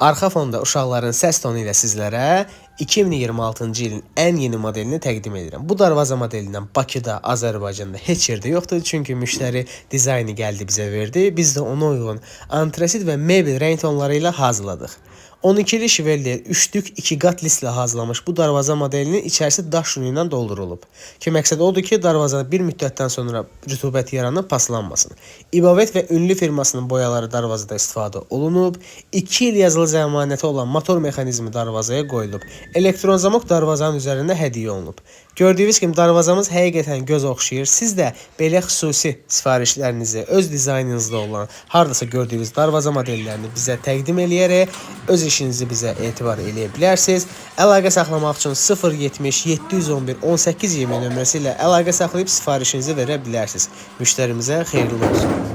Arxa fonda uşaqların səs tonu ilə sizlərə 2026-cı ilin ən yeni modelini təqdim edirəm. Bu darvaza modelindən Bakıda, Azərbaycanda heç yerdə yoxdur. Çünki müştəri dizaynı gəldi bizə verdi. Biz də ona uyğun antresit və mebel rəng tonları ilə hazırladıq. 12-li şivelli 3-lük 2 qat listlə hazırlamış bu darvaza modelinin içərisi daş yunu ilə doldurulub. Ki məqsəd odur ki, darvazada bir müddətdən sonra rütubət yaranıb paslanmasın. İbavet və ünlü firmasının boyaları darvazada istifadə olunub. 2 il yazılı zəmanəti olan motor mexanizmi darvazaya qoyulub. Elektron zamok darvazanın üzərində hədiyyə olunub. Gördüyünüz kimi darvazamız həqiqətən göz oxşayır. Siz də belə xüsusi sifarişlərinizi öz dizaynınızda olan hardasa gördüyünüz darvaza modellərini bizə təqdim eləyərək öz işinizi bizə etibar eləyə bilərsiniz. Əlaqə saxlamaq üçün 070 711 1820 nömrəsi ilə əlaqə saxlayıb sifarişinizi verə bilərsiniz. Müştərimizə xeyirli olsun.